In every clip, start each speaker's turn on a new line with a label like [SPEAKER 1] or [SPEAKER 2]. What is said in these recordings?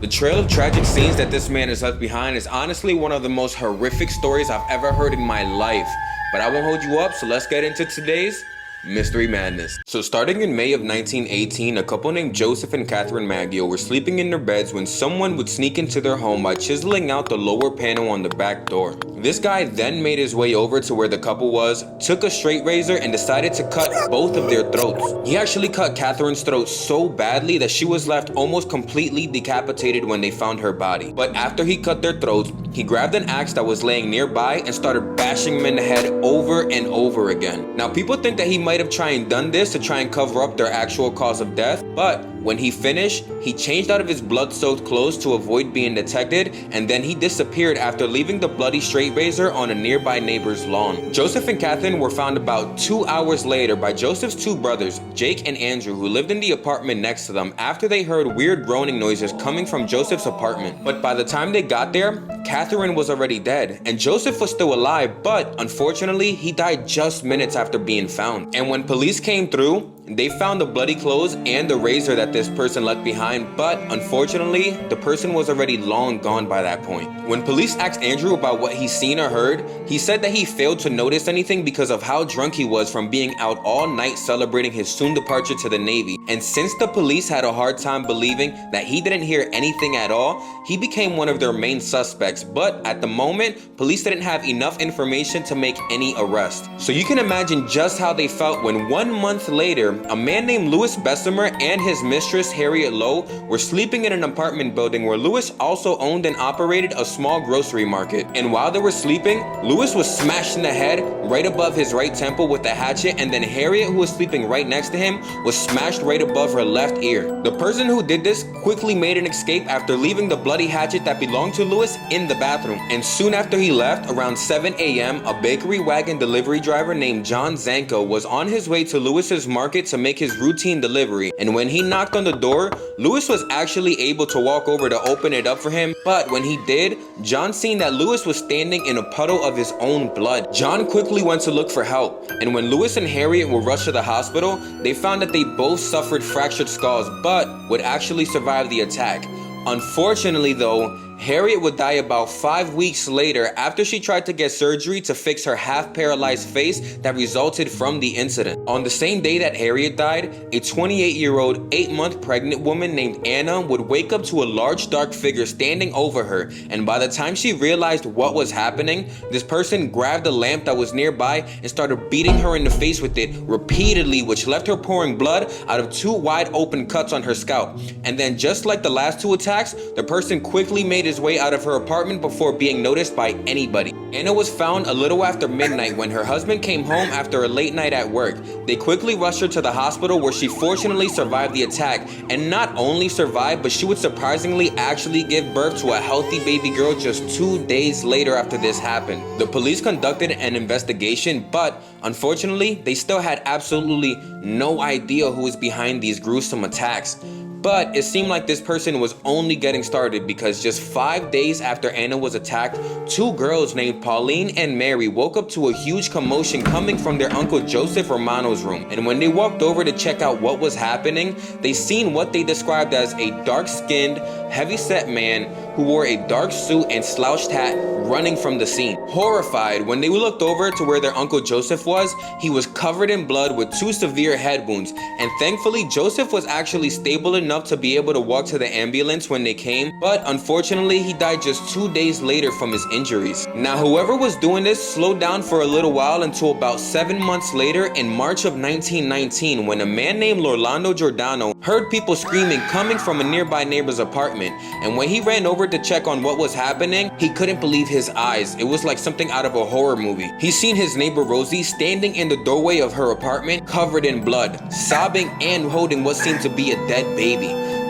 [SPEAKER 1] The trail of tragic scenes that this man has left behind is honestly one of the most horrific stories I've ever heard in my life. But I won't hold you up, so let's get into today's Mystery Madness. So starting in May of 1918, a couple named Joseph and Catherine Maggio were sleeping in their beds when someone would sneak into their home by chiseling out the lower panel on the back door. This guy then made his way over to where the couple was, took a straight razor and decided to cut both of their throats. He actually cut Catherine's throat so badly that she was left almost completely decapitated when they found her body. But after he cut their throats, he grabbed an axe that was laying nearby and started bashing them in the head over and over again. Now people think that he might have tried and done this to try and cover up their actual cause of death, but when he finished, he changed out of his blood-soaked clothes to avoid being detected, and then he disappeared after leaving the bloody straight razor on a nearby neighbor's lawn. Joseph and Catherine were found about 2 hours later by Joseph's two brothers, Jake and Andrew, who lived in the apartment next to them after they heard weird groaning noises coming from Joseph's apartment. But by the time they got there, Catherine was already dead, and Joseph was still alive, but unfortunately, he died just minutes after being found. And when police came through, they found the bloody clothes and the razor that this person left behind, but unfortunately, the person was already long gone by that point. When police asked Andrew about what he's seen or heard, he said that he failed to notice anything because of how drunk he was from being out all night celebrating his soon departure to the Navy. And since the police had a hard time believing that he didn't hear anything at all, he became one of their main suspects. But at the moment, police didn't have enough information to make any arrest. So you can imagine just how they felt when 1 month later, a man named Louis Bessemer and his mistress Harriet Lowe were sleeping in an apartment building where Louis also owned and operated a small grocery market. And while they were sleeping, Louis was smashed in the head right above his right temple with a hatchet, and then Harriet, who was sleeping right next to him, was smashed right above her left ear. The person who did this quickly made an escape after leaving the bloody hatchet that belonged to Louis in the bathroom. And soon after he left, around 7 a.m., a bakery wagon delivery driver named John Zanko was on his way to Louis's market to make his routine delivery. And when he knocked on the door, Louis was actually able to walk over to open it up for him. But when he did, John seen that Louis was standing in a puddle of his own blood. John quickly went to look for help. And when Louis and Harriet were rushed to the hospital, they found that they both suffered fractured skulls, but would actually survive the attack. Unfortunately though, Harriet would die about 5 weeks later after she tried to get surgery to fix her half-paralyzed face that resulted from the incident. On the same day that Harriet died, a 28-year-old, 8-month pregnant woman named Anna would wake up to a large dark figure standing over her, and by the time she realized what was happening, this person grabbed a lamp that was nearby and started beating her in the face with it repeatedly, which left her pouring blood out of 2 wide open cuts on her scalp. And then just like the last 2 attacks, the person quickly made his way out of her apartment before being noticed by anybody. Anna was found a little after midnight when her husband came home after a late night at work. They quickly rushed her to the hospital where she fortunately survived the attack, and not only survived, but she would surprisingly actually give birth to a healthy baby girl just 2 days later after this happened. The police conducted an investigation, but unfortunately, they still had absolutely no idea who was behind these gruesome attacks. But it seemed like this person was only getting started because just 5 days after Anna was attacked, 2 girls named Pauline and Mary woke up to a huge commotion coming from their uncle Joseph Romano's room. And when they walked over to check out what was happening, they seen what they described as a dark-skinned, heavy-set man who wore a dark suit and slouched hat running from the scene. Horrified, when they looked over to where their uncle Joseph was, he was covered in blood with 2 severe head wounds. And thankfully, Joseph was actually stable enough to be able to walk to the ambulance when they came, but unfortunately, he died just 2 days later from his injuries. Now, whoever was doing this slowed down for a little while until about 7 months later in March of 1919 when a man named Orlando Giordano heard people screaming coming from a nearby neighbor's apartment. And when he ran over to check on what was happening, he couldn't believe his eyes. It was like something out of a horror movie. He seen his neighbor Rosie standing in the doorway of her apartment covered in blood, sobbing and holding what seemed to be a dead baby.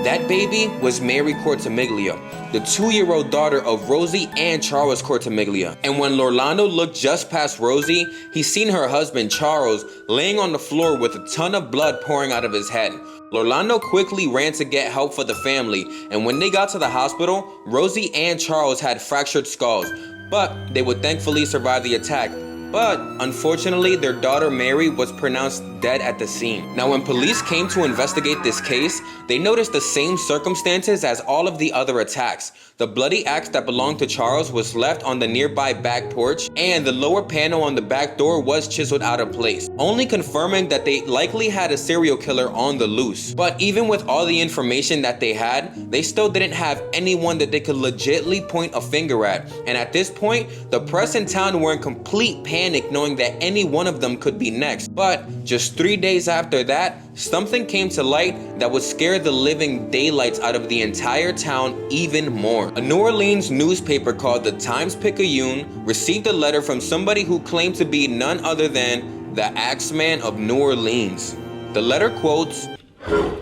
[SPEAKER 1] That baby was Mary Cortimiglia, the 2-year-old daughter of Rosie and Charles Cortimiglia. And when Orlando looked just past Rosie, he seen her husband Charles laying on the floor with a ton of blood pouring out of his head. Orlando quickly ran to get help for the family, and when they got to the hospital, Rosie and Charles had fractured skulls, but they would thankfully survive the attack. but unfortunately their daughter Mary was pronounced dead at the scene. Now when police came to investigate this case, they noticed the same circumstances as all of the other attacks. The bloody axe that belonged to Charles was left on the nearby back porch, and the lower panel on the back door was chiseled out of place, only confirming that they likely had a serial killer on the loose. But even with all the information that they had, they still didn't have anyone that they could legitimately point a finger at. And at this point, the press in town were in complete panic knowing that any one of them could be next. But just 3 days after that, something came to light that would scare the living daylights out of the entire town even more. A New Orleans newspaper called the Times-Picayune received a letter from somebody who claimed to be none other than the Axeman of New Orleans. The letter quotes,
[SPEAKER 2] "Hell,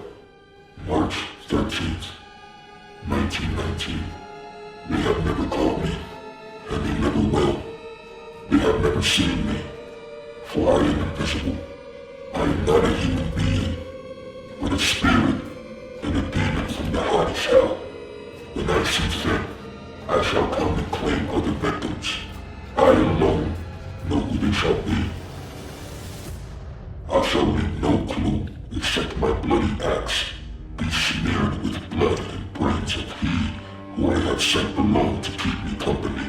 [SPEAKER 2] March 13th, 1919. They have never called me, and they never will. They have never seen me, for I am invisible. I am not a human being, but a spirit and a demon from the hottest hell. When I see fit, I shall come and claim other victims. I alone know who they shall be. I shall leave no clue except my bloody axe be smeared with blood and brains of he who I have sent below to keep me company.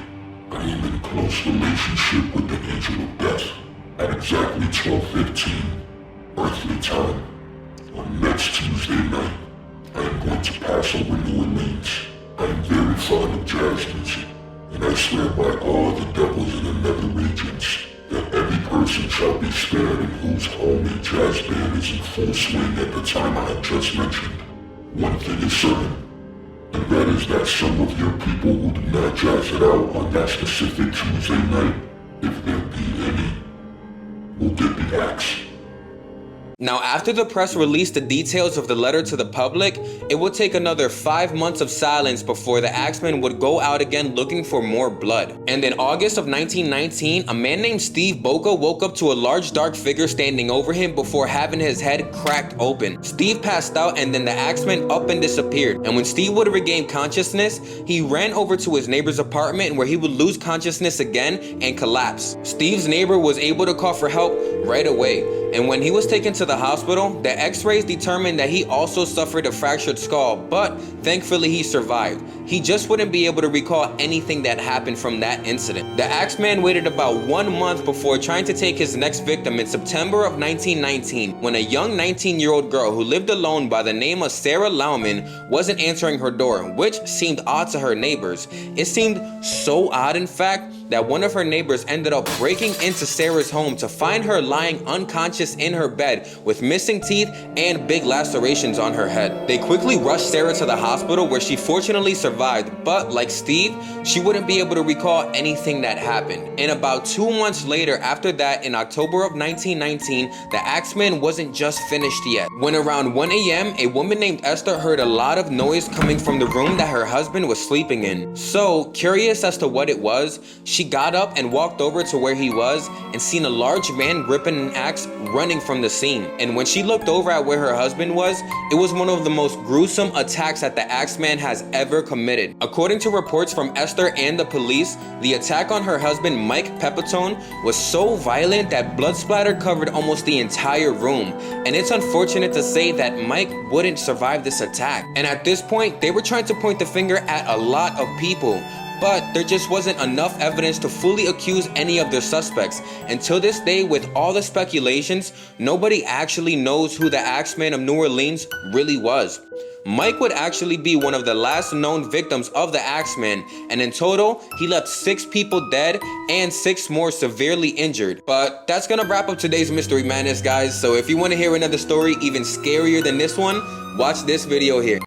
[SPEAKER 2] I am in close relationship with the Angel of Death at exactly 12:15 earthly time. On next Tuesday night, I am going to pass over New Orleans. I am very fond of jazz music, and I swear by all the devils in the nether regions that every person shall be spared in whose home a jazz band is in full swing at the time I have just mentioned. One thing is certain, and that is that some of your people who do not jazz it out on that specific Tuesday night, if there be any, will get the axe."
[SPEAKER 1] Now, after the press released the details of the letter to the public, it would take another 5 months of silence before the Axeman would go out again looking for more blood. And in August of 1919, a man named Steve Boca woke up to a large dark figure standing over him before having his head cracked open. Steve passed out, and then the Axeman up and disappeared. And when Steve would regain consciousness, he ran over to his neighbor's apartment where he would lose consciousness again and collapse. Steve's neighbor was able to call for help right away. And when he was taken to the hospital, the x-rays determined that he also suffered a fractured skull, but thankfully he survived. He just wouldn't be able to recall anything that happened from that incident. The Axeman waited about 1 month before trying to take his next victim in September of 1919, when a young 19-year-old girl who lived alone by the name of Sarah Lauman wasn't answering her door, which seemed odd to her neighbors. It seemed so odd, in fact, that one of her neighbors ended up breaking into Sarah's home to find her lying unconscious in her bed with missing teeth and big lacerations on her head. They quickly rushed Sarah to the hospital where she fortunately survived, but like Steve, she wouldn't be able to recall anything that happened. And about 2 months later after that, in October of 1919, the Axeman wasn't just finished yet. When around 1 a.m., a woman named Esther heard a lot of noise coming from the room that her husband was sleeping in. So, curious as to what it was, she got up and walked over to where he was and seen a large man gripping an axe running from the scene. And when she looked over at where her husband was, it was one of the most gruesome attacks that the Axeman has ever committed. According to reports from Esther and the police, the attack on her husband Mike Pepitone was so violent that blood splatter covered almost the entire room. And it's unfortunate to say that Mike wouldn't survive this attack. And at this point, they were trying to point the finger at a lot of people, but there just wasn't enough evidence to fully accuse any of their suspects. Until this day, with all the speculations, nobody actually knows who the Axeman of New Orleans really was. Mike would actually be one of the last known victims of the Axeman, and in total, he left 6 people dead and 6 more severely injured. But that's gonna wrap up today's Mystery Madness, guys. So if you want to hear another story even scarier than this one, watch this video here.